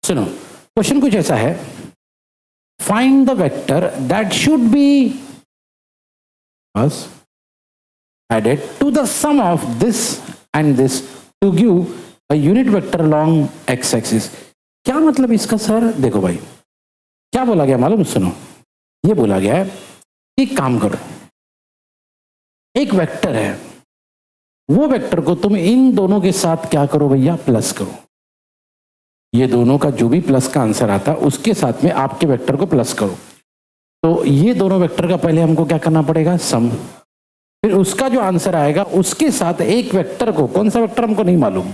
सुनो, क्वेश्चन कुछ ऐसा है, find the vector that should be added to the sum of this and this to give a unit vector along x axis। क्या मतलब इसका sir? देखो भाई, क्या बोला गया मालूम? सुनो, ये बोला गया है, एक काम करो, एक वेक्टर है, वो वेक्टर को तुम इन दोनों के साथ क्या करो भैया? प्लस करो। ये दोनों का जो भी प्लस का आंसर आता है उसके साथ में आपके वेक्टर को प्लस करो। तो ये दोनों वेक्टर का पहले हमको क्या करना पड़ेगा? सम। फिर उसका जो आंसर आएगा उसके साथ एक वेक्टर को, कौन सा वेक्टर हमको नहीं मालूम,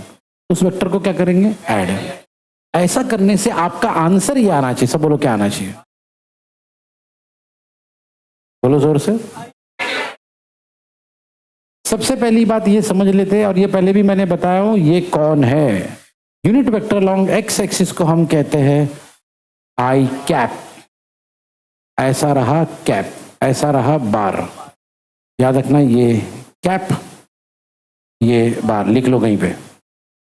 उस वेक्टर को क्या करेंगे? ऐड। ऐसा करने से आपका आंसर ये आना चाहिए। सब बोलो, क्या आना चाहिए? बोलो जोर से। सबसे पहली बात ये समझ लेते हैं, और ये पहले भी मैंने बताया हूं, ये कौन है? Unit vector long x axis को हम कहते हैं आई कैप। ऐसा रहा कैप, ऐसा रहा बार। याद रखना, ये कैप, ये बार। लिख लो, कहीं पे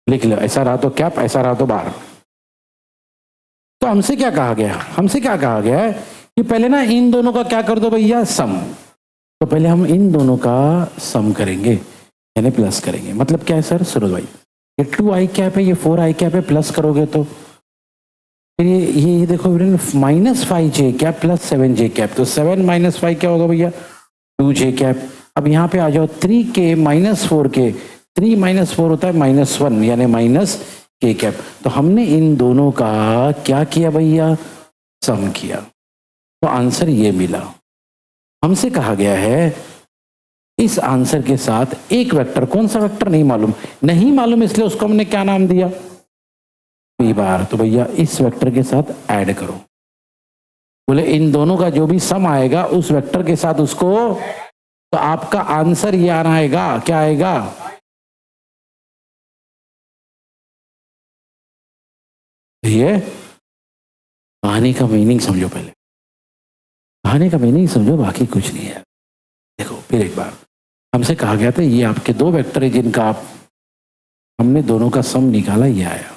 लिख लो, ऐसा रहा तो कैप, ऐसा रहा तो बार। तो हमसे क्या कहा गया? हमसे क्या कहा गया है कि पहले ना इन दोनों का क्या कर दो भैया? सम। तो पहले हम इन दोनों का सम करेंगे, यानी प्लस करेंगे। मतलब क्या है सर? सुनो भाई, ये 2i कैप है, ये 4i कैप है, प्लस करोगे तो फिर ये देखो -5j cap plus 7j cap, तो 7 - 5 क्या होगा भैया? 2j cap. अब यहाँ पे आ जाओ, 3k - 4k, 3 - 4 होता है -1, यानी -k कैप। तो हमने इन दोनों का क्या किया भैया? सम किया, तो आंसर ये मिला। हमसे कहा गया है इस आंसर के साथ एक वेक्टर, कौन सा वेक्टर नहीं मालूम, नहीं मालूम, इसलिए उसको हमने क्या नाम दिया? पी बार। तो भैया इस वेक्टर के साथ ऐड करो। बोले इन दोनों का जो भी सम आएगा उस वेक्टर के साथ उसको, तो आपका आंसर ये आना आएगा। क्या आएगा? ये कहानी का मीनिंग समझो, पहले कहानी का मीनिंग समझो, बाकी कुछ नहीं है। देखो फिर एक बार, हमसे कहा गया था ये आपके दो वेक्टर है जिनका आप, हमने दोनों का सम निकाला, ये आया।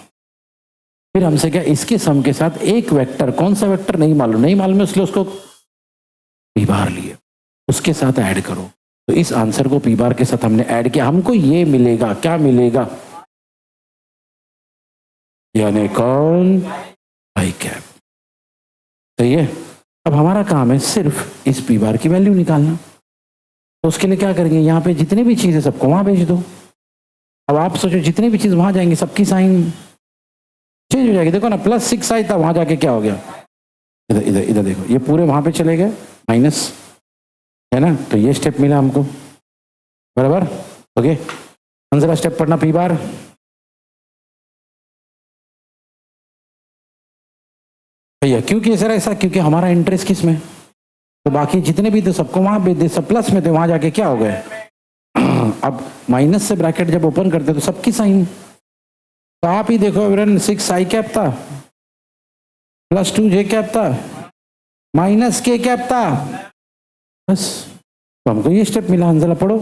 फिर हमसे क्या, इसके सम के साथ एक वेक्टर, कौन सा वेक्टर नहीं मालूम, नहीं मालूम है, इसलिए उसको पी बार लिए, उसके साथ ऐड करो। तो इस आंसर को पी बार के साथ हमने ऐड किया, हमको ये मिलेगा। क्या मिलेगा? यानी कौन? आई कैप। सही है। अब हमारा काम है सिर्फ इस पी बार की वैल्यू निकालना। तो उसके लिए क्या करेंगे, यहाँ पे जितनी भी चीजें सबको वहां भेज दो। अब आप सोचो, जितनी भी चीज वहां जाएंगी सबकी साइन चेंज हो जाएगी। देखो ना, +6 आई था, वहां जाके क्या हो गया? इधर इधर इधर देखो, ये पूरे वहां पे चले गए, माइनस है ना। तो ये स्टेप मिला हमको, बराबर। ओके, जरा स्टेप पढ़ना पी बार। भैया क्योंकि सर ऐसा, क्योंकि हमारा इंटरेस्ट किस में, तो बाकी जितने भी थे सबको वहां भेज दे, सब प्लस में थे, वहां जाके क्या हो गए? अब माइनस से ब्रैकेट जब ओपन करते तो सबकी साइन, तो आप ही देखो, 6i कैप था, +2j कैप था, -k कैप था, बस। तो हमको ये स्टेप मिला। जरा पढ़ो।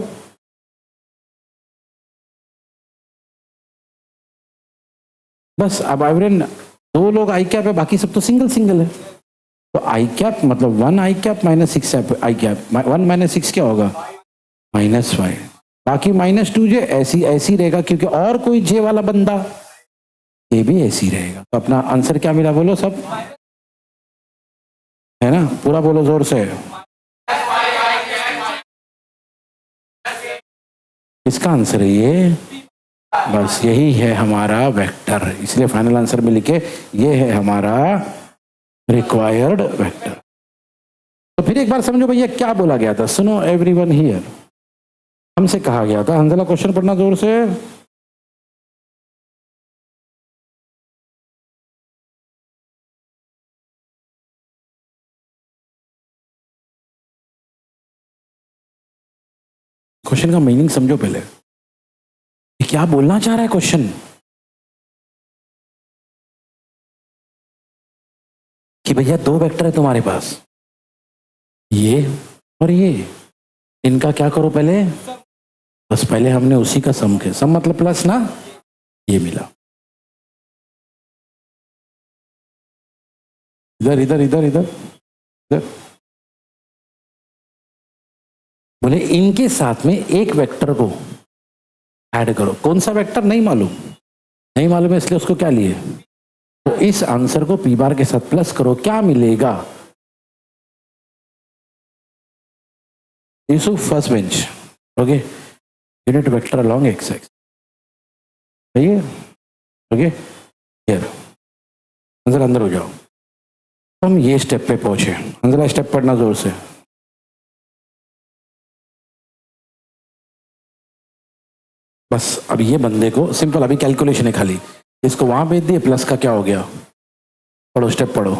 बस अब एवरेन दो लोग आई कैप है, बाकी सब तो सिंगल सिंगल है। तो आई कैप मतलब 1i कैप -6 आई कैप, 1 - 6 क्या होगा? -5। बाकी -2j ऐसी ऐसी रहेगा, क्योंकि और कोई जे वाला बंदा ये भी ऐसी रहेगा। तो अपना आंसर क्या मिला? बोलो सब, है ना? पूरा बोलो जोर से। इसका आंसर है ये, बस यही है हमारा वेक्टर। इसलिए फाइनल आंसर में लिखे ये है हमारा रिक्वायर्ड वेक्टर। तो फिर एक बार समझो भैया क्या बोला गया था। सुनो एवरीवन हियर, हमसे कहा गया था, हंजला क्वेश्चन पढ़ना जोर से। क्वेश्चन का मीनिंग समझो पहले, क्या बोलना चाह रहा है क्वेश्चन। कि भैया दो वेक्टर है तुम्हारे पास, ये और ये, इनका क्या करो पहले? बस पहले हमने उसी का सम किया। सम मतलब प्लस ना, ये मिला। इधर इधर इधर इधर इधर, बोले इनके साथ में एक वेक्टर को ऐड करो। कौन सा वेक्टर नहीं मालूम, नहीं मालूम है इसलिए उसको क्या लिए, तो इस आंसर को पी बार के साथ प्लस करो, क्या मिलेगा। Yusuf first bench, okay, unit vector along x x, सही है, ओके। हियर अंदर अंदर हो जाओ। तो हम ये स्टेप पे पहुंचे, अंदर स्टेप पढ़ना जोर से। बस अब ये बंदे को सिंपल, अभी कैलकुलेशन है खाली, इसको वहां भेज दिए, प्लस का क्या हो गया, पढ़ो स्टेप पढ़ो।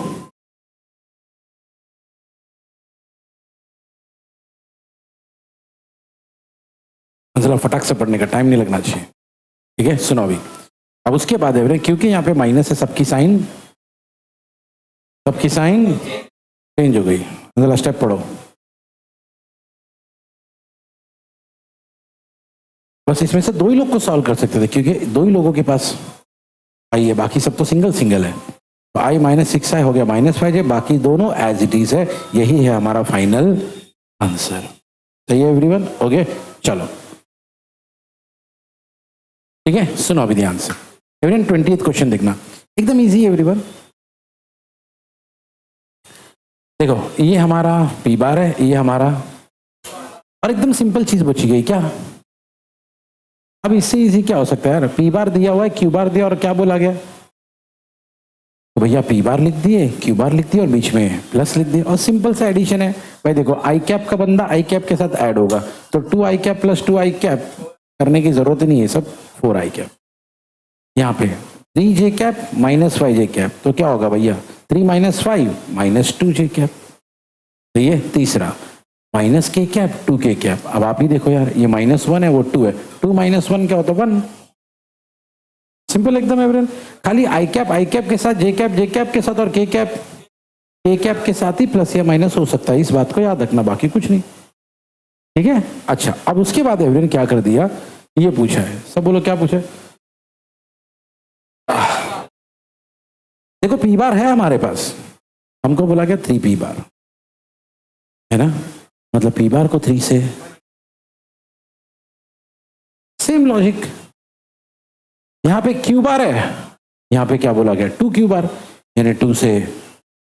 जरा फटाक से पढ़ने का, टाइम नहीं लगना चाहिए, ठीक है। सुनो अभी, अब उसके बाद है क्योंकि यहाँ पे माइनस है, सबकी साइन चेंज हो गई। जरा स्टेप पढ़ो, बस इसमें से दो ही लोग को सॉल्व कर सकते थे क्योंकि दो ही लोगों के पास आई है, बाकी सब तो सिंगल सिंगल है। तो आई -6i हो गया -5j, बाकी दोनों एज इट इज है। यही है हमारा फाइनल आंसर। सही है एवरीवन, ओके। चलो ठीक है, सुनो अभी ध्यान से एवरीवन। 20th क्वेश्चन देखना, एकदम इजी है एवरीवन। देखो ये हमारा पी बार है, ये हमारा, और एकदम सिंपल चीज बची गई क्या। अब इससे इजी क्या हो सकता है यार, पी बार दिया हुआ है, क्यू बार दिया और क्या बोला गया, तो भैया पी बार लिख दिए, क्यू बार लिख दिए और बीच में प्लस लिख दिए, और सिंपल सा एडिशन है भाई। देखो आई कैप का बंदा आई कैप के साथ ऐड होगा, तो 2i cap plus 2i cap करने की जरूरत ही नहीं है, सब 4i कैप। यहाँ पे 3j कैप -5j कैप, तो क्या होगा भैया 3 - 5 -2j कैप। तो ये तीसरा -k कैप 2k कैप। अब आप ही देखो यार, ये -1 है वो 2 है, 2 - 1 क्या होता है 1। सिंपल एकदम एवरीवन। खाली आई कैप के साथ जे कैप के साथ और के कैप के साथ ही प्लस या माइनस हो सकता है, इस बात को याद रखना, बाकी कुछ नहीं, ठीक है। अच्छा अब उसके बाद एवरीवन क्या कर दिया, ये पूछा है, सब बोलो क्या पूछा है। देखो पी बार है हमारे पास, हमको बोला गया 3 पी बार है ना, मतलब पी बार को 3 से, सेम लॉजिक। यहां पे क्यू बार है, यहां पे क्या बोला गया 2 क्यू बार, यानी 2 से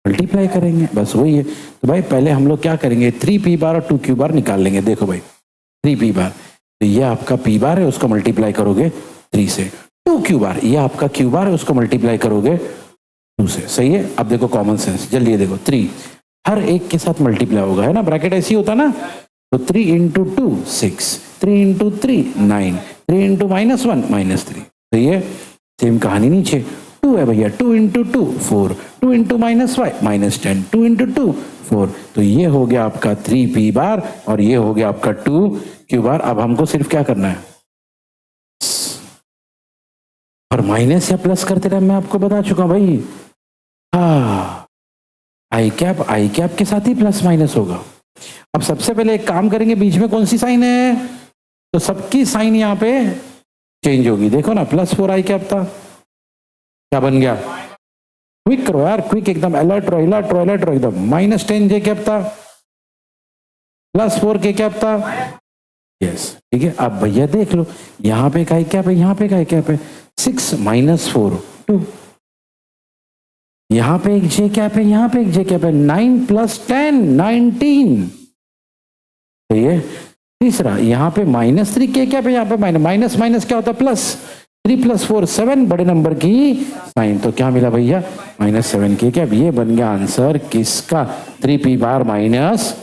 मल्टीप्लाई करेंगे, बस वही है। तो भाई पहले हम लोग क्या करेंगे, 3 पी बार और 2 क्यू बार निकाल लेंगे। देखो भाई 3 पी बार, तो ये आपका पी बार है, उसको मल्टीप्लाई करोगे 3 से। 2 क्यू बार, ये आपका क्यू बार है, उसको मल्टीप्लाई करोगे 2 से। सही है। अब देखो कॉमन सेंस, जल्दी देखो 3 हर एक के साथ मल्टीप्लाई होगा, है ना, ब्रैकेट ऐसी होता ना। तो 3 × 2 6, 3 × 3 9, 3 × -1 -3। तो ये सेम कहानी नीचे 2 है भैया, 2 × 2 4, 2 × -5 -10, 2 × 2 4। तो ये हो गया आपका 3 पी बार और ये हो गया आपका 2 क्यू बार। अब हमको सिर्फ क्या करना है, और माइनस या प्लस करते रहे, मैं आपको बता चुका भाई। हाँ आई कैप के साथ ही प्लस माइनस होगा। अब सबसे पहले एक काम करेंगे, बीच में कौन सी साइन है, तो सबकी साइन यहाँ पे चेंज होगी। देखो ना +4i कैप था, क्या बन गया, क्विक करो यार, क्विक एकदम, अलर्ट रहो एकदम। -10j कैप था, +4k कैप था, यस ठीक है। अब भैया देख लो, यहाँ पे का कैप है, यहाँ पे का कैप है, 6 - 4 2, यहां पे एक जे कैप है, यहां पे एक जे कैप है, 9 + 10 19। तो ये तीसरा, यहां पे -3k कैप है, यहां पे माइनस माइनस क्या होता है प्लस, 3 + 4 7, बड़े नंबर की साइन। तो क्या मिला भैया -7k कैप। ये बन गया आंसर किसका, 3 पी बार माइनस,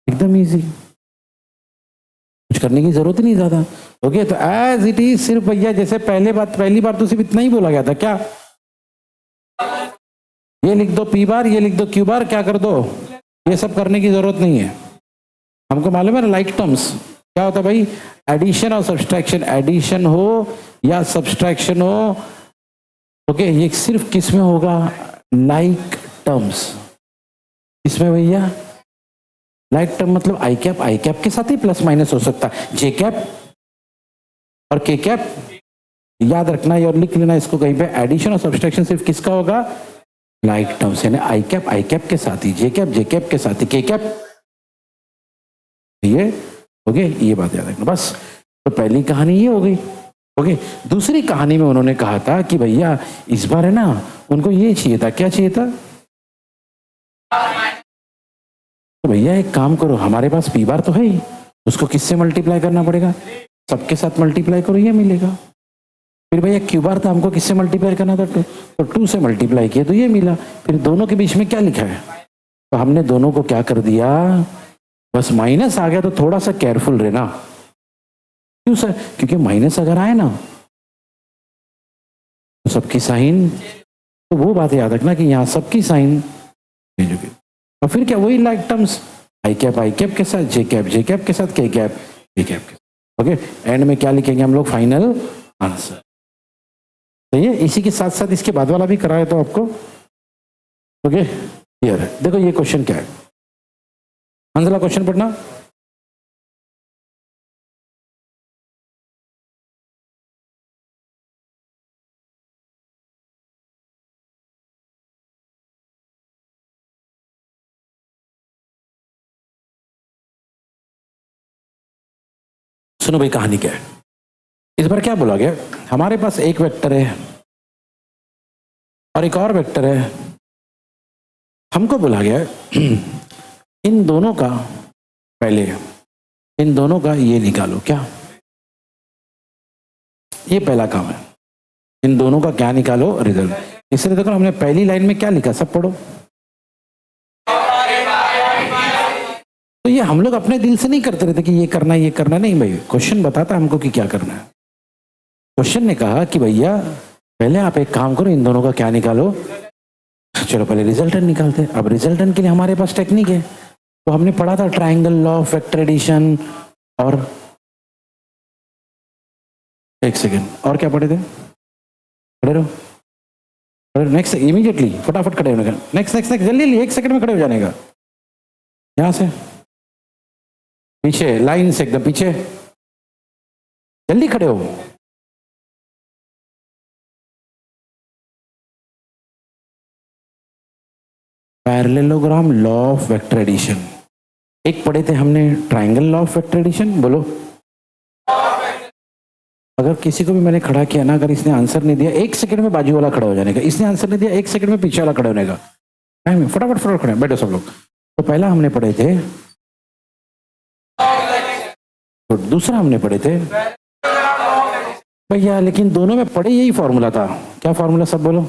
एकदम इजी, कुछ करने की जरूरत ही नहीं ज्यादा। ओके तो एज इट इज, सिर्फ भैया जैसे पहली बार तो सिर्फ इतना ही बोला गया था, क्या ये लिख दो पी बार, ये लिख दो क्यू बार, क्या कर दो, ये सब करने की जरूरत नहीं है। हमको मालूम है ना लाइक टर्म्स क्या होता है भाई, एडिशन और सब्सट्रैक्शन, एडिशन हो या सब्सट्रैक्शन हो, ओके ये सिर्फ किस में होगा, लाइक टर्म्स। इसमें भैया लाइक टर्म मतलब आई कैप के साथ ही प्लस माइनस हो सकता है, जे कैप और के कैप याद रखना है और लिख लेना इसको कहीं पे। एडिशन और सब्सट्रैक्शन सिर्फ किसका होगा, लाइक टर्म्स यानी आई कैप के साथ ही जे कैप के साथ ही के कैप, ये ओके, ये बात याद रखना बस। तो पहली कहानी ये हो गई। ओके, दूसरी कहानी में उन्होंने कहा था कि भैया इस बार है ना उनको ये चाहिए था, क्या चाहिए था? तो भैया एक काम करो, हमारे पास पी बार तो है ही, उसको किससे मल्टीप्लाई करना पड़ेगा? सबके साथ मल्टीप्लाई करो, ये मिलेगा। फिर भैया क्यू बार था, हमको किससे मल्टीप्लाई करना था? तो 2 से मल्टीप्लाई किया तो ये मिला। फिर दोनों के बीच में क्या लिखा है? तो हमने दोनों को क्या कर दिया, बस माइनस आ गया तो थोड़ा सा केयरफुल रहना। क्यों सर? क्योंकि माइनस अगर आए ना तो सबकी साइन, तो वो बात याद रखना कि यहाँ सबकी साइन भेजोगे। और फिर क्या, वही लाइक टर्म्स आई कैप के साथ जे कैप के साथ के कैप के साथ। ओके, एंड में क्या लिखेंगे हम लोग? Final answer. तो ये इसी के साथ साथ इसके बाद वाला भी कराया तो आपको। ओके क्लियर है? देखो ये क्वेश्चन क्या है, आंसर क्वेश्चन पढ़ना। सुनो भाई कहानी क्या है। इस बार क्या बोला गया, हमारे पास एक वेक्टर है और एक और वेक्टर है। हमको बोला गया इन दोनों का, पहले इन दोनों का ये निकालो। क्या? ये पहला काम है, इन दोनों का क्या निकालो? रिजल्ट। इसलिए देखो हमने पहली लाइन में क्या लिखा, सब पढ़ो। तो ये हम लोग अपने दिल से नहीं करते रहते कि ये करना ये करना, नहीं भाई, क्वेश्चन बताता हमको कि क्या करना है। क्वेश्चन ने कहा कि भैया पहले आप एक काम करो, इन दोनों का क्या निकालो। चलो पहले रिजल्टेंट निकालते हैं। अब रिजल्टेंट के लिए हमारे पास टेक्निक है, तो हमने पढ़ा था triangle law of vector addition, और एक सेकेंड और क्या पढ़े थे? खड़े रहो, नेक्स्ट इमीडिएटली फटाफट खड़े होने का, नेक्स्ट नेक्स्ट नेक्स्ट जल्दी, 1 सेकंड में खड़े हो जाने का। यहां से पीछे, लाइन से एकदम पीछे, जल्दी खड़े हो। Parallelogram law of vector addition, एक पढ़े थे हमने triangle law of vector addition. बोलो, अगर किसी को भी मैंने खड़ा किया ना, अगर इसने आंसर नहीं दिया 1 सेकंड में बाजू वाला खड़ा हो जाने का, इसने आंसर नहीं दिया 1 सेकंड में पीछे वाला खड़ा होने का। टाइम फटाफट फटाफट खड़े बैठो सब लोग। तो पहला हमने पढ़े थे, तो दूसरा हमने पढ़े थे भैया, लेकिन दोनों में पढ़े यही फॉर्मूला था। क्या फॉर्मूला? सब बोलो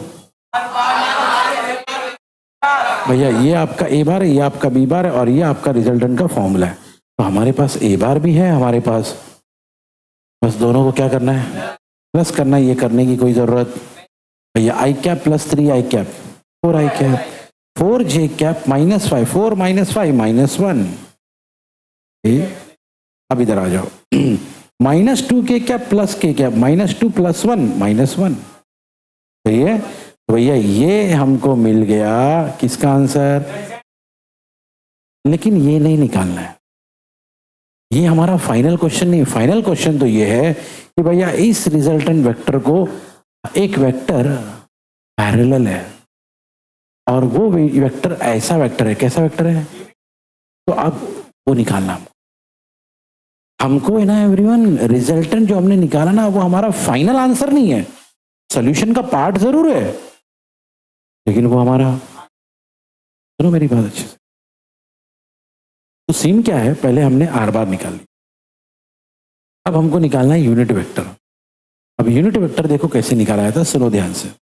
भैया, ये आपका ए बार है, ये आपका बी बार है, और ये आपका रिजल्टेंट का फॉर्मूला है। तो हमारे पास ए बार भी है हमारे पास, बस दोनों को क्या करना है? प्लस करना है। ये करने की कोई जरूरत भैया, आई कैप प्लस 3 आई कैप 4 आई कैप 4 जे कैप माइनस 5 4 माइनस 5 माइनस 1। अब इधर आ जाओ, -2 के कैप प्लस के कैप -2 प्लस 1 -1। सही है? तो भैया ये हमको मिल गया किसका आंसर, लेकिन ये नहीं निकालना है, ये हमारा फाइनल क्वेश्चन नहीं। फाइनल क्वेश्चन तो ये है कि भैया इस रिजल्टेंट वेक्टर को, एक वेक्टर पैरेलल है और वो वेक्टर ऐसा वेक्टर है, कैसा वेक्टर है, तो अब वो निकालना हमको है ना एवरीवन। रिजल्टेंट जो हमने निकाला ना, वो हमारा फाइनल आंसर नहीं है, सॉल्यूशन का पार्ट जरूर है, लेकिन वो हमारा, सुनो मेरी बात अच्छे से। तो सीन क्या है, पहले हमने आर बार निकाल ली, अब हमको निकालना है यूनिट वेक्टर। अब यूनिट वेक्टर देखो कैसे निकाला जाता है, सुनो ध्यान से।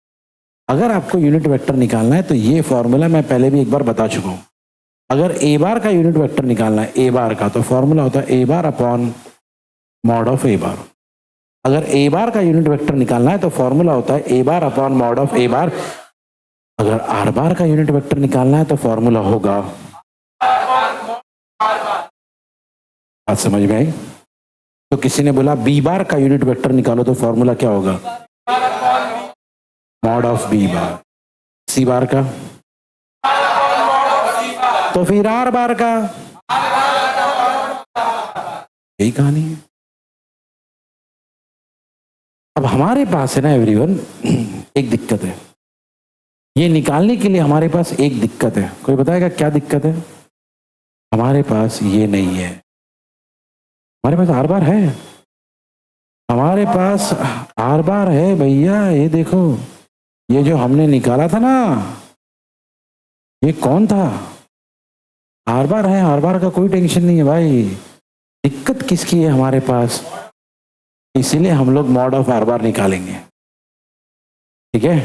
अगर आपको यूनिट वेक्टर निकालना है तो ये फॉर्मूला मैं पहले भी एक बार बता चुका हूं। अगर ए बार का यूनिट वेक्टर निकालना है, ए बार का, तो फॉर्मूला होता है ए बार अपॉन मॉड ऑफ ए बार। अगर ए बार का यूनिट वेक्टर निकालना है तो फॉर्मूला होता है ए बार अपॉन मॉड ऑफ ए बार। अगर आर बार का यूनिट वेक्टर निकालना है तो फॉर्मूला होगा, बात समझ में आई? तो किसी ने बोला बी बार का यूनिट वेक्टर निकालो, तो फॉर्मूला क्या होगा? Mod of b bar. C bar का, तो फिर आर बार का। यही कहानी है। अब हमारे पास है ना एवरीवन एक दिक्कत है, ये निकालने के लिए हमारे पास एक दिक्कत है। कोई बताएगा क्या दिक्कत है? हमारे पास ये नहीं है। हमारे पास आर बार है, हमारे पास आर बार है भैया। ये देखो, ये जो हमने निकाला था ना, ये कौन था? आर बार है, आर बार का कोई टेंशन नहीं है भाई। दिक्कत किसकी है हमारे पास? इसीलिए हम लोग मॉड ऑफ आर बार निकालेंगे। ठीक है,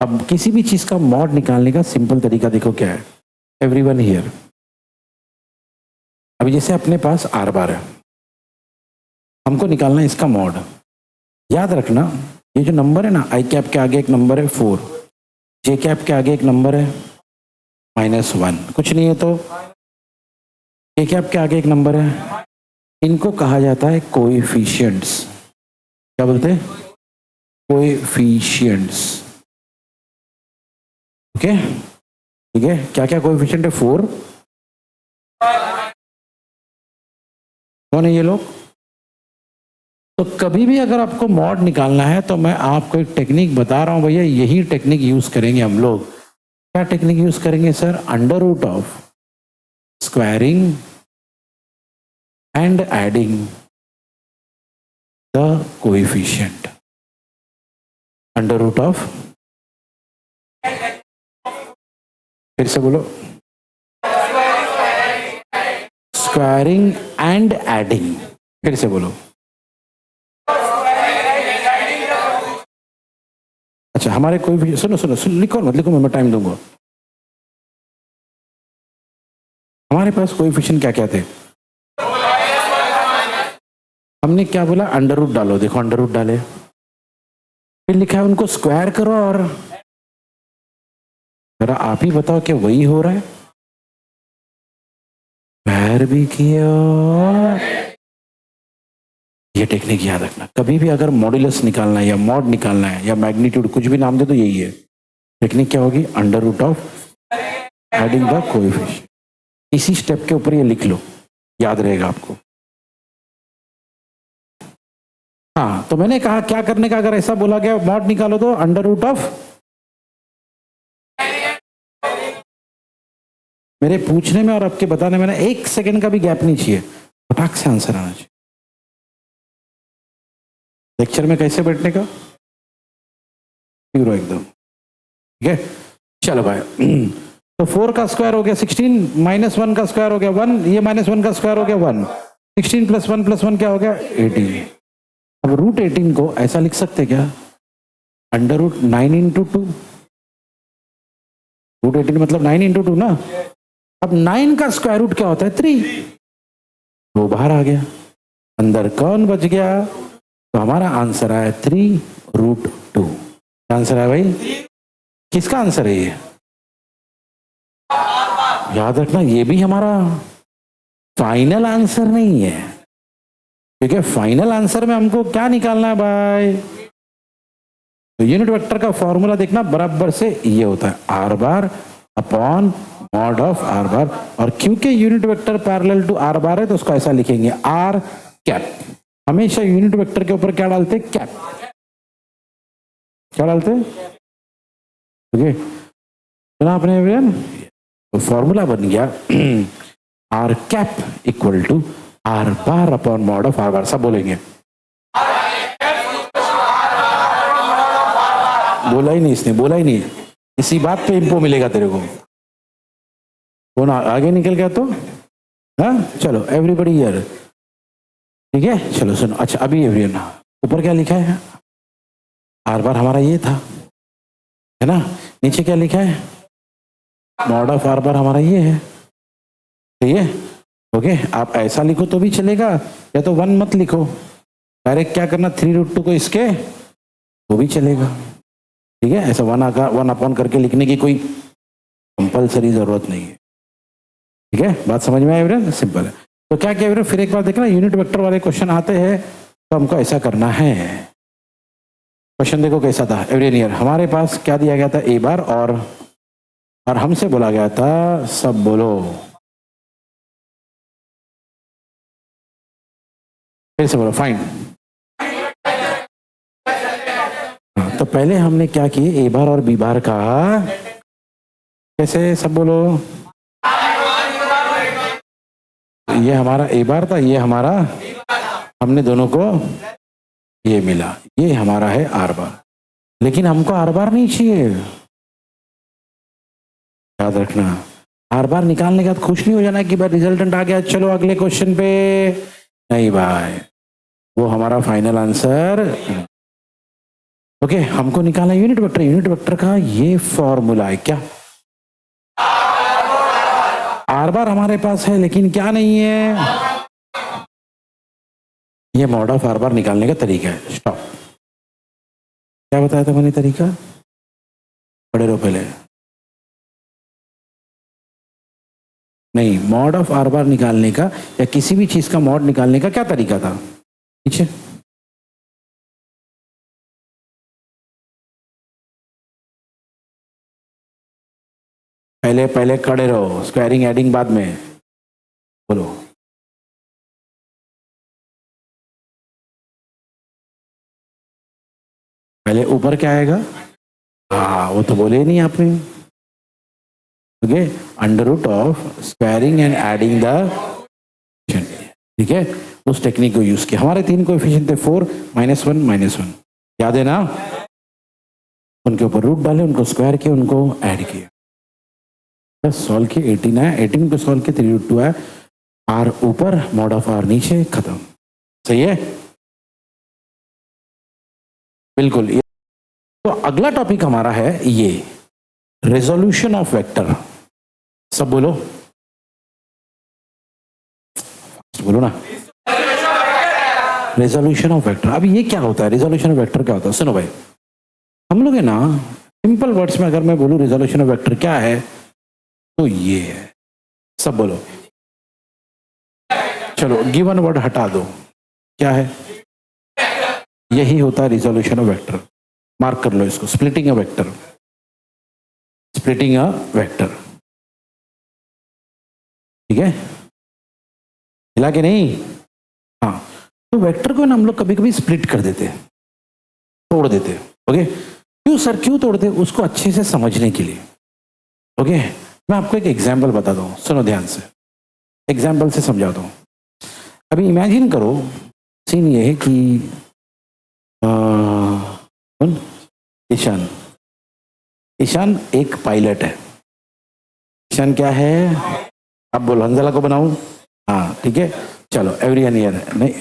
अब किसी भी चीज का मॉड निकालने का सिंपल तरीका देखो क्या है। एवरीवन हियर, अभी जैसे अपने पास आर बार है, हमको निकालना है इसका मॉड। याद रखना, ये जो नंबर है ना, आई कैप के आगे एक नंबर है 4, जे कैप के आगे एक नंबर है -1, कुछ नहीं है तो के कैप के आगे एक नंबर है। इनको कहा जाता है कोएफिशिएंट्स। क्या बोलते हैं? कोएफिशिएंट्स। ओके, ठीक है। क्या क्या कोएफिशिएंट है? 4। कौन है ये लोग? तो कभी भी अगर आपको मॉड निकालना है तो मैं आपको एक टेक्निक बता रहा हूं भैया, यही टेक्निक यूज करेंगे हम लोग। क्या टेक्निक यूज करेंगे sir? Under root of squaring and adding the coefficient. Under root of, फिर से बोलो, स्क्वायरिंग एंड एडिंग। फिर से बोलो। अच्छा, हमारे कोई भी सुनो सुनो सुनो, लिखो मत लिखो, मैं टाइम दूंगा। हमारे पास कोएफिशिएंट क्या क्या थे? हमने क्या बोला? अंडर रूट डालो। देखो अंडर रूट डाले, फिर लिखा है उनको स्क्वायर करो, और जरा आप ही बताओ क्या वही हो रहा है? स्क्वायर भी किया। ये टेक्निक याद रखना, कभी भी अगर मॉड्यूलस निकालना है या मॉड निकालना है या मैग्नीट्यूड, कुछ भी नाम दे तो यही है टेक्निक। क्या होगी? Under root of adding the coefficient. इसी स्टेप के ऊपर ये लिख लो, याद रहेगा आपको। हाँ, तो मैंने कहा क्या करने का, अगर ऐसा बोला गया मॉड निकालो तो अंडर रूट ऑफ, मेरे पूछने में और आपके बताने में ना 1 सेकंड का भी गैप नहीं चाहिए, फटाक से आंसर आना चाहिए। लेक्चर में कैसे बैठने का एकदम, ठीक है। चलो भाई, तो 4 का स्क्वायर हो गया 16, -1 का स्क्वायर हो गया 1, ये -1 का स्क्वायर हो गया 1, 16 + 1 + 1 क्या हो गया? 18। अब रूट 18 को ऐसा लिख सकते क्या? Under root 9 × 2। रूट 18 मतलब 9 × 2 ना। अब 9 का स्क्वायर रूट क्या होता है? 3। वो बाहर आ गया, अंदर कौन बच गया? तो हमारा आंसर आया 3√2। क्या आंसर है भाई? किसका आंसर है ये? याद रखना, ये भी हमारा फाइनल आंसर नहीं है, क्योंकि फाइनल आंसर में हमको क्या निकालना है भाई? तो यूनिट वेक्टर का फॉर्मूला देखना, बराबर से ये होता है R bar upon mod of R bar. और क्योंकि unit vector parallel to R bar है तो उसको ऐसा लिखेंगे आर कैप। हमेशा यूनिट वेक्टर के ऊपर क्या डालते? कैप। क्या डालते? ओके, सुना आपने एवरीवन? तो फॉर्मूला बन गया R cap equal to R bar upon mod of R bar. सब बोलेंगे, बोला ही नहीं इसने, बोला ही नहीं। इसी बात पे इंपो मिलेगा तेरे को। कौन आगे निकल गया तो? हाँ, चलो एवरीबडी हियर, ठीक है। चलो सुनो, अच्छा अभी एवरीवन, ऊपर क्या लिखा है? आर बार हमारा ये था, है ना। नीचे क्या लिखा है? मॉड ऑफ आर बार हमारा ये है, ठीक है। ओके, आप ऐसा लिखो तो भी चलेगा, या तो 1 मत लिखो, डायरेक्ट क्या करना 3√2 को इसके तो भी चलेगा, ठीक है। ऐसा 1 अपॉन करके लिखने की कोई कंपलसरी जरूरत नहीं है, ठीक है। बात समझ में आई एवरीवन? सिंपल है। तो क्या क्या एवरीवन, फिर एक बार देखना, यूनिट वेक्टर वाले क्वेश्चन आते हैं तो हमको ऐसा करना है। क्वेश्चन देखो कैसा था एवरीवन ईयर। हमारे पास क्या दिया गया था? ए बार, और हमसे बोला गया था, सब बोलो, फिर से बोलो, फाइंड। तो पहले हमने क्या किए? ए बार और बी बार का कैसे सब बोलो। ये हमारा ए बार था, ये हमारा, हमने दोनों को ये मिला, ये हमारा है आर बार। लेकिन हमको आर बार नहीं चाहिए, याद रखना। आर बार निकालने के बाद खुश नहीं हो जाना कि भाई रिजल्टेंट आ गया चलो अगले क्वेश्चन पे, नहीं भाई, वो हमारा फाइनल आंसर। ओके, हमको निकालना यूनिट वेक्टर। यूनिट वेक्टर का ये फॉर्मूला है क्या, आर बार हमारे पास है लेकिन क्या नहीं है, ये मॉड ऑफ आर बार निकालने का तरीका है। स्टॉप, क्या बताया था मैंने तरीका, पढ़े रहो पहले। नहीं, मॉड ऑफ आर बार निकालने का या किसी भी चीज का मॉड निकालने का क्या तरीका था, पीछे पहले पहले खड़े रहो, स्क्वायरिंग एडिंग बाद में बोलो। पहले ऊपर क्या आएगा, हाँ वो तो बोले ही नहीं आपने। Okay, under root of squaring and adding the, ठीक है, उस टेक्निक को यूज किया। हमारे तीन कोएफिशिएंट थे 4, -1, -1, याद है ना। उनके ऊपर रूट डाले, उनको स्क्वायर किया, उनको ऐड किया, बस सॉल्व किया। 18 है, 18 को सॉल्व किया, 3√2 है। आर ऊपर, मॉड ऑफ आर नीचे, खत्म। सही है, बिल्कुल। तो अगला टॉपिक हमारा है ये रेजोल्यूशन ऑफ वेक्टर। सब बोलो, बोलो ना, रेजोल्यूशन ऑफ वेक्टर। अब ये क्या होता है, रेजोल्यूशन ऑफ वेक्टर क्या होता है, सुनो भाई। हम लोग है ना, सिंपल वर्ड्स में अगर मैं बोलूं रेजोल्यूशन ऑफ वेक्टर क्या है, तो ये है। सब बोलो, चलो गिवन वर्ड हटा दो, क्या है, यही होता है रिजोल्यूशन ऑफ वेक्टर। मार्क कर लो इसको, splitting a vector, splitting a vector, ठीक है, हिला के नहीं। हाँ, तो वेक्टर को ना हम लोग कभी कभी स्प्लिट कर देते हैं, तोड़ देते हैं। ओके, क्यों सर, क्यों तोड़ते, उसको अच्छे से समझने के लिए। ओके, मैं आपको एक एग्जाम्पल बताता हूँ, सुनो ध्यान से, एग्जाम्पल से समझाता हूँ। अभी इमेजिन करो, सीन ये है कि ईशान, ईशान एक पायलट है। ईशान क्या है, अब बोलो, हंजला को बनाऊं, हाँ ठीक है, चलो एवरीवन हियर है नहीं।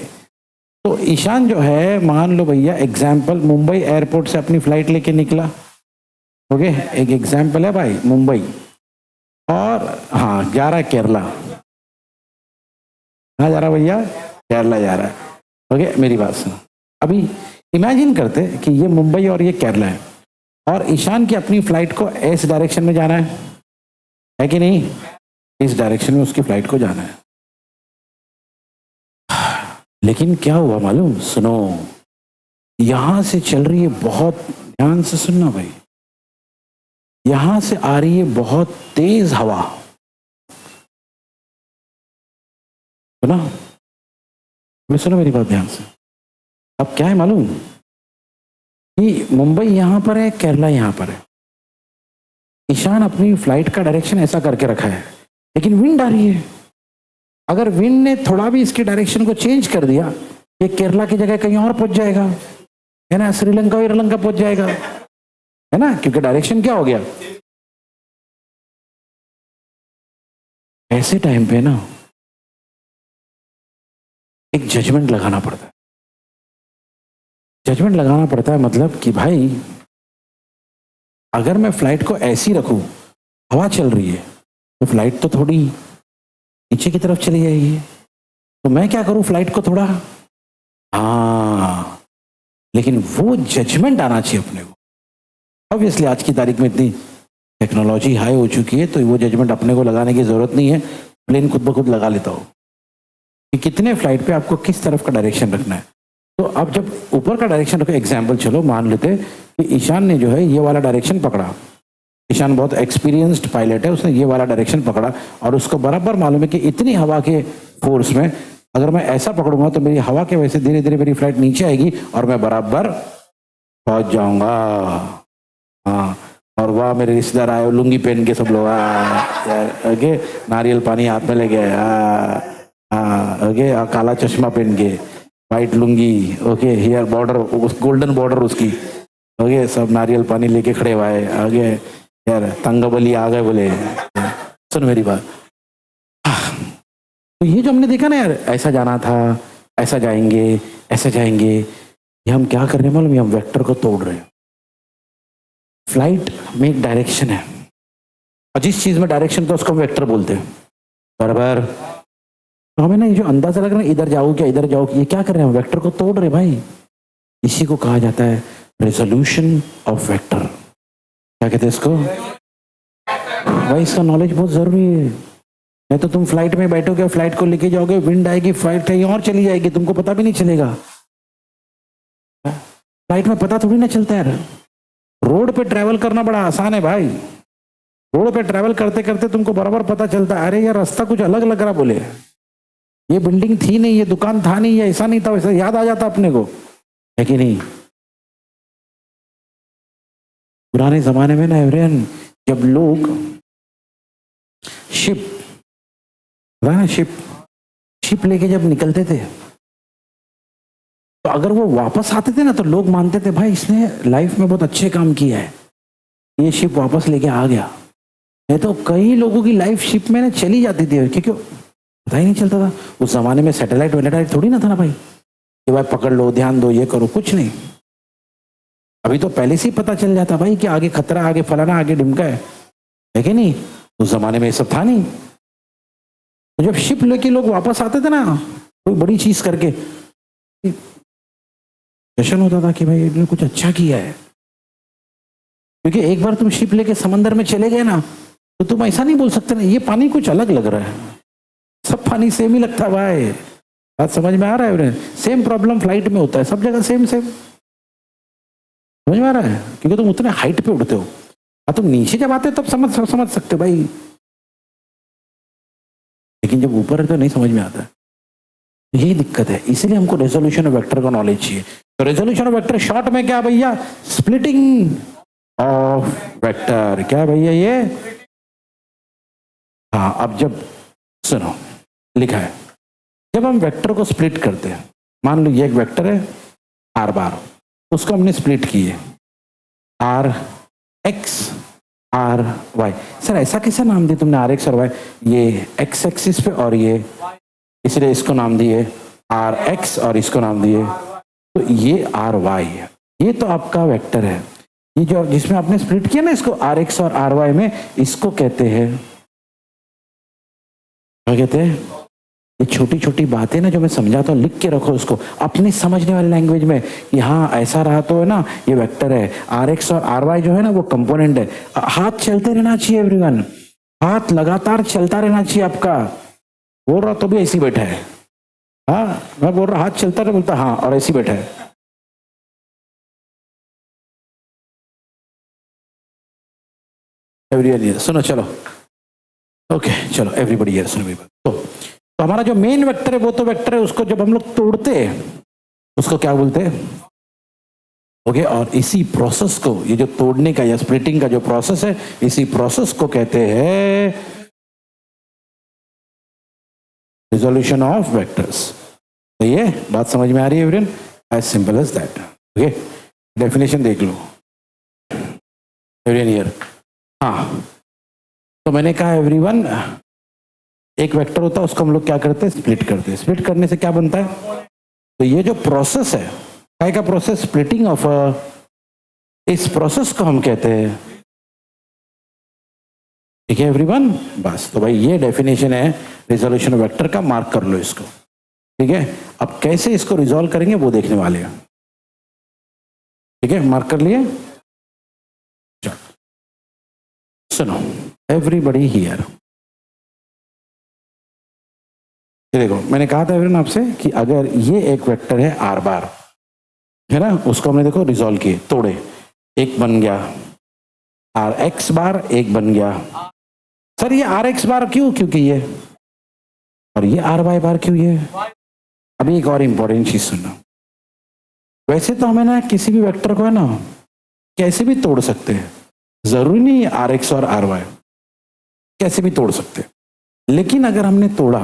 तो ईशान जो है, मान लो भैया एग्जाम्पल, मुंबई एयरपोर्ट से अपनी फ्लाइट लेके निकला। ओके, एक एग्जाम्पल है भाई, मुंबई, और हाँ जा रहा है केरला। कहाँ जा रहा है भैया, केरला जा रहा है। ओके, मेरी बात सुनो। अभी इमेजिन करते कि ये मुंबई और ये केरला है, और ईशान की अपनी फ्लाइट को इस डायरेक्शन में जाना है कि नहीं, इस डायरेक्शन में उसकी फ्लाइट को जाना है। लेकिन क्या हुआ मालूम, सुनो, यहां से चल रही है, बहुत ध्यान से सुनना भाई, यहां से आ रही है बहुत तेज हवा, सुना, सुनो मेरी बात ध्यान से। अब क्या है मालूम कि मुंबई यहां पर है, केरला यहां पर है। ईशान अपनी फ्लाइट का डायरेक्शन ऐसा करके रखा है, लेकिन विंड आ रही है। अगर विंड ने थोड़ा भी इसके डायरेक्शन को चेंज कर दिया, ये केरला की जगह कहीं और पहुंच जाएगा, है ना, श्रीलंका पहुंच जाएगा, है ना, क्योंकि डायरेक्शन क्या हो गया। ऐसे टाइम पे ना एक जजमेंट लगाना पड़ता है। जजमेंट लगाना पड़ता है मतलब कि भाई, अगर मैं फ्लाइट को ऐसी रखूं, हवा चल रही है, तो फ्लाइट तो थोड़ी नीचे की तरफ चली जाएगी, तो मैं क्या करूं, फ्लाइट को थोड़ा, हाँ, लेकिन वो जजमेंट आना चाहिए अपने को। ऑब्वियसली आज की तारीख में इतनी टेक्नोलॉजी हाई हो चुकी है, तो वो जजमेंट अपने को लगाने की जरूरत नहीं है, प्लेन खुद ब खुद लगा लेता हो कि कितने फ्लाइट पे आपको किस तरफ का डायरेक्शन रखना है। तो अब जब ऊपर का डायरेक्शन रखो, एग्जाम्पल चलो मान लेते कि ईशान ने जो है ये वाला डायरेक्शन पकड़ा। ईशान बहुत एक्सपीरियंस्ड पायलट है, उसने ये वाला डायरेक्शन पकड़ा, और उसको बराबर मालूम है कि इतनी हवा के फोर्स में अगर मैं ऐसा पकड़ूंगा तो मेरी हवा के वजह से धीरे धीरे मेरी फ्लाइट नीचे आएगी और मैं बराबर पहुंच जाऊंगा। हाँ, और वाह मेरे रिश्तेदार आए लुंगी पहन के सब लोग यार ओके नारियल पानी हाथ में ले गए ओके काला चश्मा पहन के white lungi okay hair border golden border उसकी ओके सब नारियल पानी लेके खड़े हुए आगे यार तंगबली आ गए बोले सुन मेरी बात। तो ये जो हमने देखा ना यार ऐसा जाना था ऐसा जाएंगे ये हम क्या कर रहे हैं मालूम हम वेक्टर को तोड़ रहे हैं। फ्लाइट में एक डायरेक्शन है और जिस चीज में डायरेक्शन था उसको हम वेक्टर बोलते हैं बराबर। तो हमें ना ये जो अंदाजा लग रहा है इधर जाओ क्या इधर जाओ ये क्या कर रहे हैं हम वेक्टर को तोड़ रहे भाई। इसी को कहा जाता है रेजोल्यूशन ऑफ वेक्टर। क्या कहते हैं इसको भाई इसका नॉलेज बहुत जरूरी है। नहीं तो तुम फ्लाइट में बैठोगे फ्लाइट को लेके जाओगे विंड आएगी फ्लाइट कहीं और चली जाएगी तुमको पता भी नहीं चलेगा। फ्लाइट में पता थोड़ी ना चलता है। रोड पे ट्रैवल करना बड़ा आसान है भाई। रोड पे ट्रैवल करते करते तुमको बराबर पता चलता है अरे यार रास्ता कुछ अलग लग रहा बोले ये बिल्डिंग थी नहीं ये दुकान था नहीं ये ऐसा नहीं था वैसा याद आ जाता अपने को है कि नहीं। पुराने जमाने में ना एवरेन जब लोग शिप लेके जब निकलते थे तो अगर वो वापस आते थे ना तो लोग मानते थे भाई इसने लाइफ में बहुत अच्छे काम किया है ये शिप वापस लेके आ गया। नहीं तो कई लोगों की लाइफ शिप में ना चली जाती थी क्योंकि पता ही नहीं चलता था। उस जमाने में सैटेलाइट थोड़ी ना था ना भाई कि भाई पकड़ लो ध्यान दो ये करो कुछ नहीं। अभी तो पहले से ही पता चल जाता भाई कि आगे खतरा आगे फलाना आगे ढिमका है कि नहीं। उस जमाने में ये सब था नहीं। तो जब शिप लेके लोग वापस आते थे ना कोई बड़ी चीज करके जश्न होता था कि भाई इन्होंने कुछ अच्छा किया है। क्योंकि एक बार तुम शिप लेके समंदर में चले गए ना तो तुम ऐसा नहीं बोल सकते ना ये पानी कुछ अलग लग रहा है। सब पानी सेम ही लगता है भाई। बात समझ में आ रहा है। सेम प्रॉब्लम फ्लाइट में होता है सब जगह सेम समझ में आ रहा है क्योंकि तुम उतने हाइट पे उड़ते हो। तुम नीचे जब आते हो तब समझ सकते हो भाई लेकिन जब ऊपर है तो नहीं समझ में आता। यही दिक्कत है इसीलिए हमको रेजोल्यूशन ऑफ वेक्टर का नॉलेज चाहिए। तो रेजोल्यूशन ऑफ वेक्टर शॉर्ट में क्या भैया स्प्लिटिंग ऑफ वेक्टर क्या भैया ये। हाँ अब जब सुनो लिखा है जब हम वेक्टर को स्प्लिट करते हैं मान लो ये एक वेक्टर है आर बार उसको हमने स्प्लिट किए R X R Y. Sir ऐसा कैसा नाम दिया तुमने आर एक्स और वाई ये एक्स एक्सिस पे और ये इसलिए इसको नाम दिए आर एक्स और इसको नाम दिए तो ये आर वाई है। ये तो आपका वेक्टर है ये जो जिसमें आपने स्प्लिट किया ना इसको आर एक्स और आर वाई में इसको कहते हैं क्या कहते हैं। ये छोटी छोटी बातें ना जो मैं समझाता हूँ लिख के रखो उसको अपनी समझने वाले लैंग्वेज में कि हाँ ऐसा रहा तो है ना ये वेक्टर है आर एक्स और आर वाई जो है ना वो कंपोनेंट है। हाथ चलते रहना चाहिए एवरीवन हाथ लगातार चलता रहना चाहिए आपका। बोल रहा तो भी ऐसी बैठा है हाँ मैं बोल रहा हाथ चलता रहे बोलता हाँ और ऐसी बैठा है। एवरीवन सुनो चलो ओके चलो एवरीबडी हियर सुनो। तो हमारा जो मेन वेक्टर है वो तो वेक्टर है उसको जब हम लोग तोड़ते हैं उसको क्या बोलते हैं ओके। और इसी प्रोसेस को ये जो तोड़ने का या स्प्लिटिंग का जो प्रोसेस है इसी प्रोसेस को कहते हैं रिजोल्यूशन ऑफ वेक्टर्स। तो ये बात समझ में आ रही है everyone as simple as that okay. Definition देख लो एवरीवन हियर। हाँ तो मैंने कहा एवरीवन एक वेक्टर होता है उसको हम लोग क्या करते हैं स्प्लिट करते हैं। स्प्लिट करने से क्या बनता है तो ये जो प्रोसेस है क्या का प्रोसेस स्प्लिटिंग ऑफ इस प्रोसेस को हम कहते हैं ठीक है एवरीवन। बस तो भाई ये डेफिनेशन है रिजोल्यूशन ऑफ वेक्टर का मार्क कर लो इसको ठीक है। अब कैसे इसको रिजॉल्व करेंगे वो देखने वाले हैं ठीक है। मार्क कर लिए सुनो एवरीबडी हियर। देखो मैंने कहा था एवरीवन आपसे कि अगर ये एक वेक्टर है आर बार है ना उसको हमने देखो रिजॉल्व किए तोड़े एक बन गया आर एक्स बार एक बन गया। सर ये आर एक्स बार क्यों क्योंकि ये और ये आर वाई बार क्यों ये। अभी एक और इंपॉर्टेंट चीज सुनना वैसे तो हमें ना किसी भी वेक्टर को है ना कैसे भी तोड़ सकते हैं जरूरी नहीं है आर एक्स और आर वाई, कैसे भी तोड़ सकते, लेकिन अगर हमने तोड़ा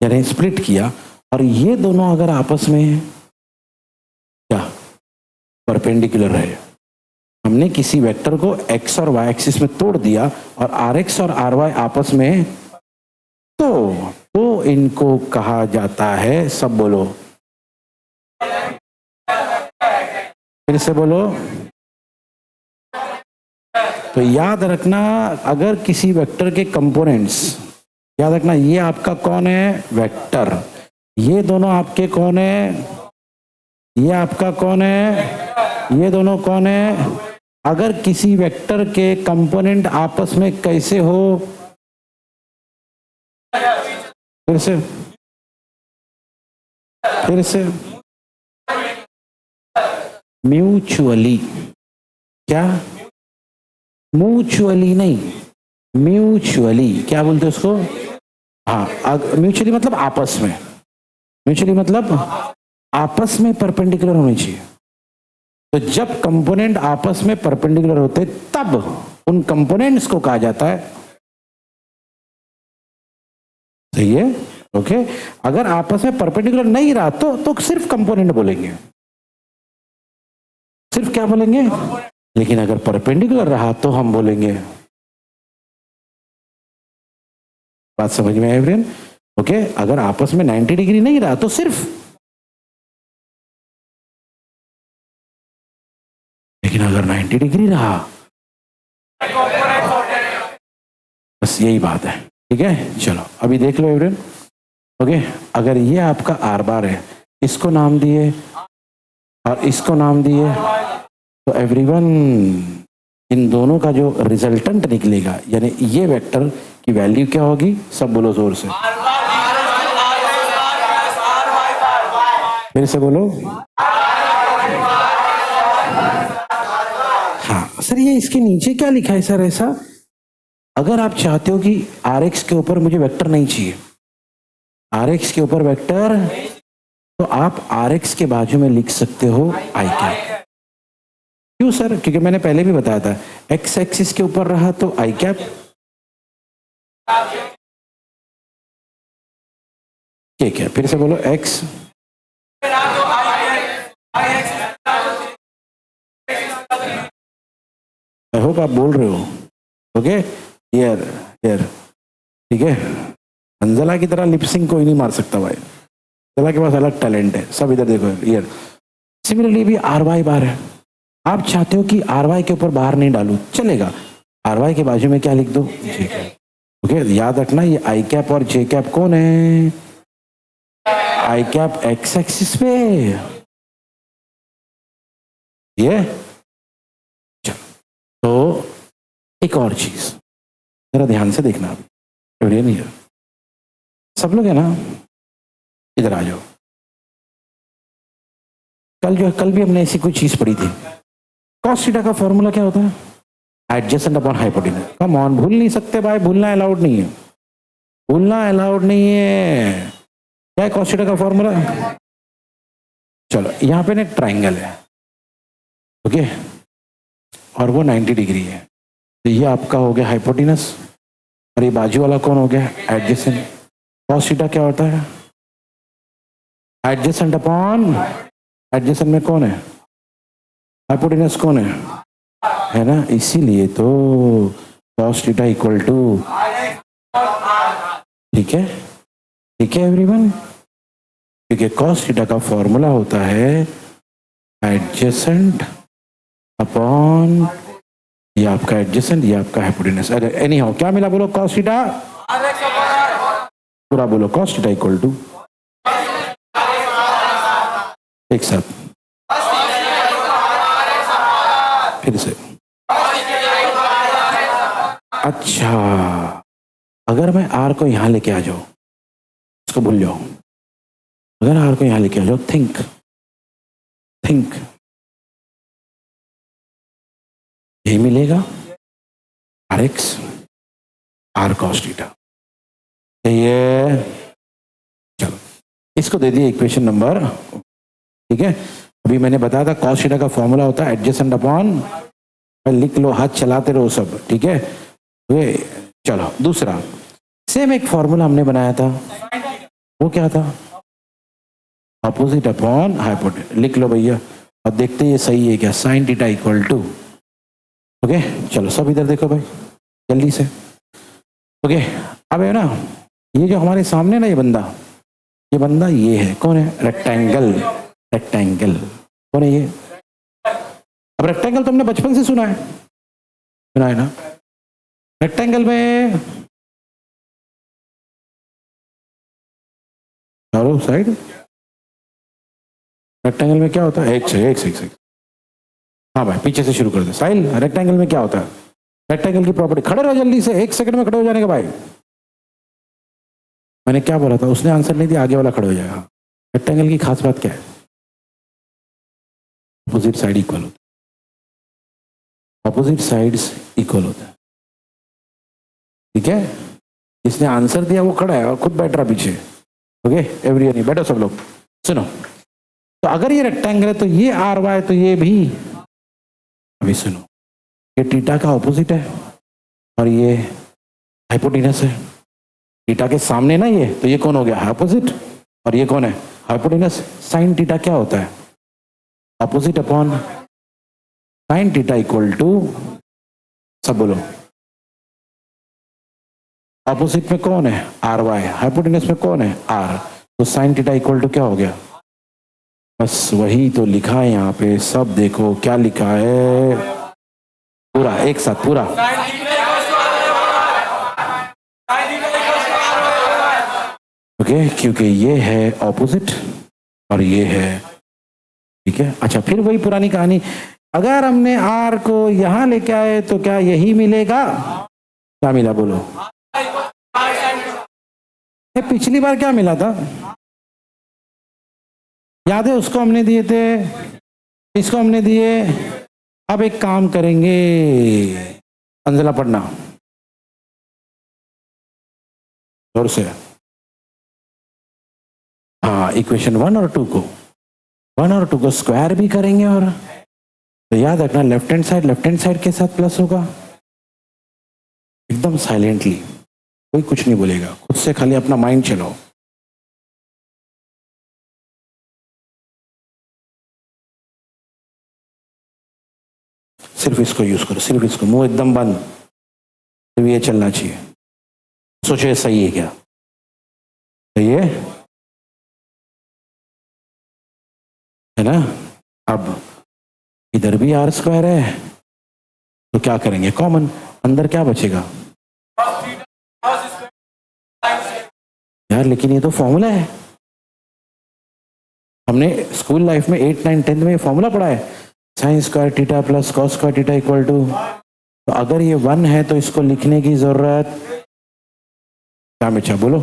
यानी स्प्लिट किया और ये दोनों अगर आपस में क्या परपेंडिकुलर रहे, हमने किसी वेक्टर को एक्स और वाई एक्सिस में तोड़ दिया और आर एक्स और आर वाई आपस में, तो इनको कहा जाता है, सब बोलो फिर से बोलो। तो याद रखना अगर किसी वेक्टर के कंपोनेंट्स, याद रखना ये आपका कौन है वेक्टर, ये दोनों आपके कौन है, ये आपका कौन है, ये दोनों कौन है। अगर किसी वेक्टर के कंपोनेंट आपस में कैसे हो, फिर से म्यूचुअली, क्या म्यूचुअली नहीं, म्यूचुअली क्या बोलते हैं उसको, हाँ म्यूचुअली मतलब आपस में, म्यूचुअली मतलब आपस में परपेंडिकुलर होनी चाहिए। तो जब कंपोनेंट आपस में परपेंडिकुलर होते तब उन कंपोनेंट्स को कहा जाता है, सही है ओके। अगर आपस में परपेंडिकुलर नहीं रहा तो सिर्फ कंपोनेंट बोलेंगे, सिर्फ क्या बोलेंगे, लेकिन अगर परपेंडिकुलर रहा तो हम बोलेंगे, बात समझ में आए फ्रेंड ओके। अगर आपस में 90 डिग्री नहीं रहा तो सिर्फ, लेकिन अगर 90 डिग्री रहा, बस यही बात है, ठीक है। चलो अभी देख लो एवरेन ओके। अगर ये आपका आर बार है, इसको नाम दिए और इसको नाम दिए, तो एवरीवन इन दोनों का जो रिजल्टेंट निकलेगा यानी ये वेक्टर की वैल्यू क्या होगी, सब बोलो जोर से, फिर से बोलो। हाँ सर ये इसके नीचे क्या लिखा है सर ऐसा, अगर आप चाहते हो कि आर एक्स के ऊपर मुझे वेक्टर नहीं चाहिए, आर एक्स के ऊपर वेक्टर, तो आप आर एक्स के बाजू में लिख सकते हो आई कैप। क्यों सर, क्योंकि मैंने पहले भी बताया था एक्स एक्सिस के ऊपर रहा तो आई कैप, ठीक है फिर से बोलो एक्स, आई होप आप बोल रहे हो ओके। हियर हियर ठीक है, अंजला की तरह लिपसिंग कोई नहीं मार सकता भाई, अंजला के पास अलग टैलेंट है, सब इधर देखो हियर। सिमिलरली भी आर वाई बार है, आप चाहते हो कि आर वाई के ऊपर बाहर नहीं डालू, चलेगा, आर वाई के बाजू में क्या लिख दो, जे कैप ओके। याद रखना ये आई कैप और जे कैप कौन है, आई कैप एक्स एक्सिस पे, ये तो एक और चीज जरा ध्यान से देखना, अभी नहीं है सब लोग है ना, इधर आ जाओ। कल भी हमने ऐसी कोई चीज पढ़ी थी, कॉस थीटा का फॉर्मूला क्या होता है, adjacent upon hypotenuse. Come on, भूल नहीं सकते भाई, भूलना अलाउड नहीं है, भूलना अलाउड नहीं है। क्या है कॉस थीटा का फॉर्मूला, चलो यहाँ पे ना एक ट्राइंगल है ओके, और वो 90 डिग्री है, तो ये आपका हो गया हाइपोटेनस और ये बाजू वाला कौन हो गया एडजेसेंट। कॉस थीटा क्या होता है, एडजेसेंट अपॉन, एडजेसेंट में कौन है, हाइपोटेनस कौन है ना, इसीलिए तो कॉस थीटा इक्वल टू, ठीक है एवरीवन, क्योंकि कॉस थीटा का फॉर्मूला होता है एडजेसेंट अपॉन, ये आपका एडजेसेंट, ये आपका हाइपोटेनस। अरे एनी हाउ क्या मिला बोलो, कॉस थीटा, पूरा बोलो कॉस थीटा इक्वल टू, एक साथ फिर से। अच्छा अगर मैं आर को यहां लेके आ जाऊं, इसको भूल जाओ, अगर आर को यहां लेके आ जाओ, थिंक यही मिलेगा R X R cos theta, ये चलो इसको दे दिए इक्वेशन नंबर, ठीक है। अभी मैंने बताया था कॉस थीटा का फॉर्मूला होता है एडजेसेंट अपॉन लिख लो, हाथ चलाते रहो सब, ठीक है। वे चलो दूसरा, सेम एक फॉर्मूला हमने बनाया था, वो क्या था? Opposite upon hypotenuse. लिख लो भैया और देखते ये सही है क्या। Sine theta equal to, okay चलो सब इधर देखो भाई जल्दी से। ओके अब है ना, ये जो हमारे सामने ना ये बंदा ये है, कौन है? रेक्टेंगल। रेक्टेंगल कौन है ये? अब रेक्टेंगल तुमने बचपन से सुना है ना। रेक्टेंगल में चारों साइड, रेक्टेंगल में क्या होता है? एक। हाँ भाई पीछे से शुरू कर दे साहिल। रेक्टेंगल में क्या होता है? रेक्टेंगल की प्रॉपर्टी, खड़े रहो जल्दी से, 1 सेकंड में खड़े हो जाने का भाई। मैंने क्या बोला था? उसने आंसर नहीं दिया, आगे वाला खड़े हो जाएगा। रेक्टेंगल की खास बात क्या है? अपोजिट साइड इक्वल होता है, अपोजिट साइड्स इक्वल होता है, ठीक है। इसने आंसर दिया वो खड़ा है और खुद बैठ रहा पीछे। ओके एवरीवन बैठो सब लोग, सुनो। तो अगर ये रेक्टेंगल है तो ये आर वाई, तो ये भी, अभी सुनो, ये थीटा का ऑपोजिट है और ये हाइपोटेनस है। थीटा के सामने ना ये, तो ये कौन हो गया? ऑपोजिट। और ये कौन है? हाइपोटेनस। साइन थीटा क्या होता है? Opposite upon sine theta equal to, सब बोलो, ऑपोजिट में कौन है? आर वाई, हाइपोटेनस में कौन है? आर। तो साइन थीटा इक्वल टू क्या हो गया? बस वही तो लिखा है यहाँ पे, सब देखो क्या लिखा है, पूरा एक साथ पूरा। ओके क्योंकि ये है ऑपोजिट और ये है, ठीक है। अच्छा फिर वही पुरानी कहानी, अगर हमने आर को यहां लेके आए तो क्या यही मिलेगा? क्या मिला बोलो? पिछली बार क्या मिला था याद है? उसको हमने दिए थे, इसको हमने दिए। अब एक काम करेंगे, अंजला पढ़ना जोर से। हाँ इक्वेशन 1 और 2 को स्क्वायर भी करेंगे, और तो याद रखना लेफ्ट हैंड साइड के साथ प्लस होगा। एकदम साइलेंटली, कोई कुछ नहीं बोलेगा, खुद से खाली अपना माइंड चलाओ। सिर्फ इसको यूज करो, सिर्फ इसको, मुंह एकदम बंद, सिर्फ ये चलना चाहिए। सोचो ये सही है क्या? सही है ना? अब इधर भी आर स्क्वायर है, तो क्या करेंगे? कॉमन, अंदर क्या बचेगा यार? लेकिन ये तो फॉर्मूला है, हमने स्कूल लाइफ में 8, 9, 10 में ये फॉर्मूला पढ़ा है, sine square theta plus cos square theta equal to. तो अगर ये 1 है तो इसको लिखने की जरूरत क्या बचा बोलो?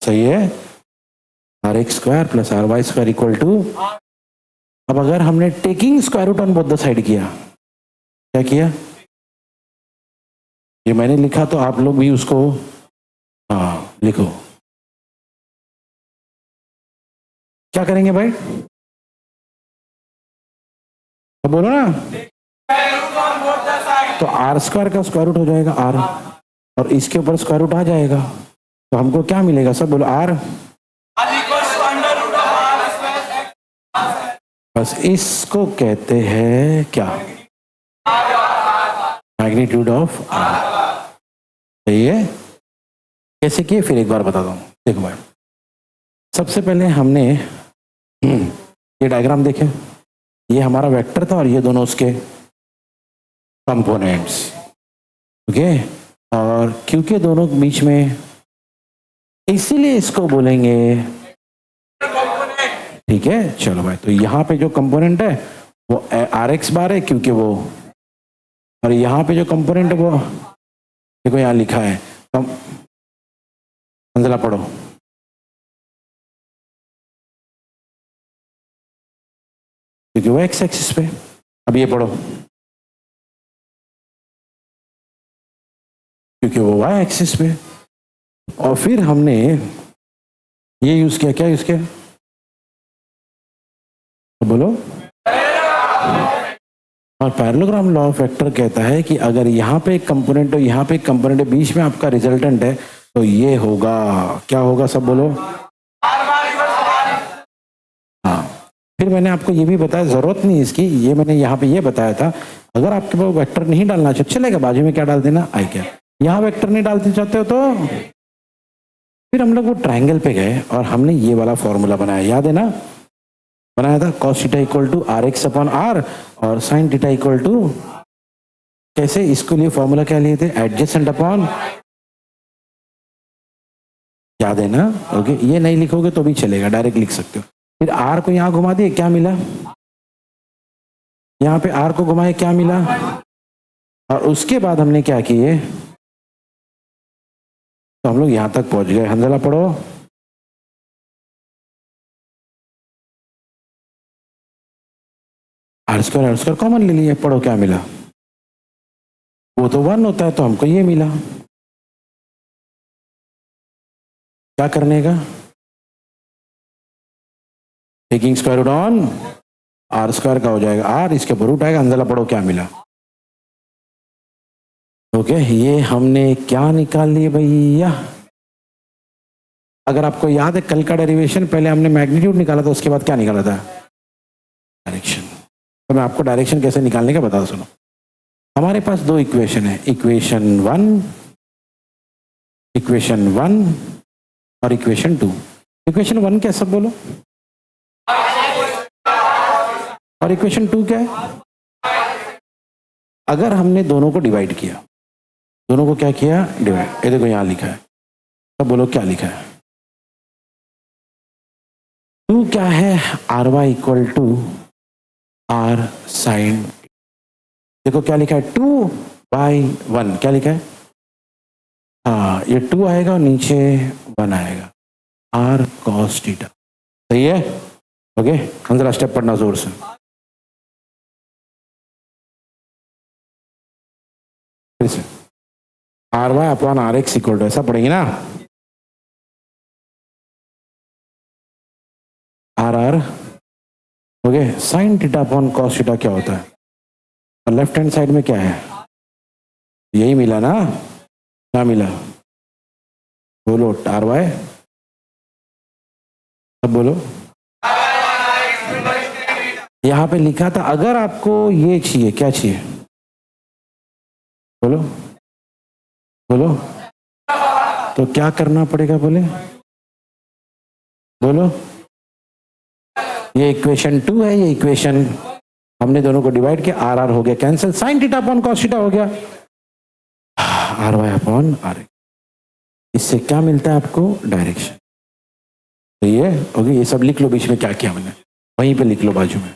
सही है, R X square plus R Y square equal to. अब अगर हमने taking square root on both the side किया, क्या किया? ये मैंने लिखा तो आप लोग भी उसको हाँ लिखो। क्या करेंगे भाई? तो बोलो ना। तो आर स्क्वायर का स्क्वायर रूट हो जाएगा आर, और इसके ऊपर स्क्वायर रूट आ जाएगा, तो हमको क्या मिलेगा? सब बोलो आर। बस इसको कहते हैं क्या? Magnitude of R. सही है। कैसे किए फिर एक बार बता दूं, देखो भाई। सबसे पहले हमने ये डायग्राम देखे, ये हमारा वेक्टर था और ये दोनों उसके कंपोनेंट्स, ओके। और क्योंकि दोनों के बीच में, इसीलिए इसको बोलेंगे, ठीक है। चलो भाई, तो यहाँ पे जो कंपोनेंट है वो आर एक्स बार है, क्योंकि वो, और यहाँ पे जो कंपोनेंट है वो देखो यहाँ लिखा है, अंजला पढ़ो। क्योंकि वो एक्स एक्सिस पे। अब ये पढ़ो, क्योंकि वो वाई एक्सिस पे। और फिर हमने ये यूज किया, क्या यूज किया? तो बोलो। और पैरेललोग्राम लॉ ऑफ वेक्टर कहता है कि अगर यहाँ पे एक कंपोनेंट है, यहाँ पे एक कंपोनेंट है, बीच में आपका रिजल्टेंट है, तो ये होगा, क्या होगा, सब बोलो। हाँ, फिर मैंने आपको ये भी बताया, जरूरत नहीं इसकी, ये मैंने यहाँ पे ये बताया था, अगर आपके पास वेक्टर नहीं डालना चाहिए चलेगा, बाजू में क्या डाल देना, आई क्या। यहाँ वेक्टर नहीं डालते चाहते हो तो फिर हम लोग वो ट्रायंगल पे गए और हमने ये वाला फॉर्मूला बनाया, याद है ना, बनाया था cos theta equal to R X upon R और sin थीटा इक्वल टू, कैसे, इसके लिए फॉर्मूला क्या लिए थे, एडजेसेंट अपॉन, याद है ना, ओके। ये नहीं लिखोगे तो भी चलेगा, डायरेक्ट लिख सकते हो। फिर आर को यहाँ घुमा दिए, क्या मिला, यहाँ पे आर को घुमाए, क्या मिला, और उसके बाद हमने क्या किए, तो हम लोग यहां तक पहुंच गए। हंजला पढ़ो। आर स्क्वायर कॉमन ले लिए, पढ़ो क्या मिला, वो तो 1 होता है, तो हमको ये मिला। क्या करने का, taking square root on R square का हो जाएगा आर, इसके ऊपर रूट आएगा। अंदर पढ़ो क्या मिला, ओके। ये हमने क्या निकाल लिए भैया, अगर आपको याद है कल का डेरिवेशन, पहले हमने मैग्नीट्यूड निकाला था, उसके बाद क्या निकाला था, डायरेक्शन। तो मैं आपको डायरेक्शन कैसे निकालने का बता, सुनो। हमारे पास दो इक्वेशन है, इक्वेशन 1 और इक्वेशन 2। इक्वेशन 1 क्या, सब बोलो, और इक्वेशन 2 क्या है। अगर हमने दोनों को डिवाइड किया, दोनों को क्या किया, डिवाइड, ये देखो यहां लिखा है, तब बोलो क्या लिखा है, 2 क्या है, R Y equal to R sine, देखो क्या लिखा है, 2/1, क्या लिखा है, हाँ ये 2 आएगा और नीचे 1 आएगा, आर कॉस थीटा, सही है, ओके। अंदर स्टेप पढ़ना जोर से, फिर से R Y upon R X equal to, ऐसा पढ़ेंगे ना, R R, okay, sine theta upon cos theta क्या होता है, और लेफ्ट हैंड साइड में क्या है, यही मिला ना, क्या मिला, बोलो, आर वाई, अब बोलो, यहां पे लिखा था, अगर आपको ये चाहिए, क्या चाहिए, बोलो बोलो, तो क्या करना पड़ेगा, बोले बोलो, ये इक्वेशन 2 है, ये इक्वेशन, हमने दोनों को डिवाइड किया, आर आर हो गया cancel, sign theta upon cos theta हो गया, आर वाई अपॉन आर, इससे क्या मिलता है आपको, डायरेक्शन। तो ये ओके, ये सब लिख लो, बीच में क्या किया मैंने, वहीं पे लिख लो बाजू में।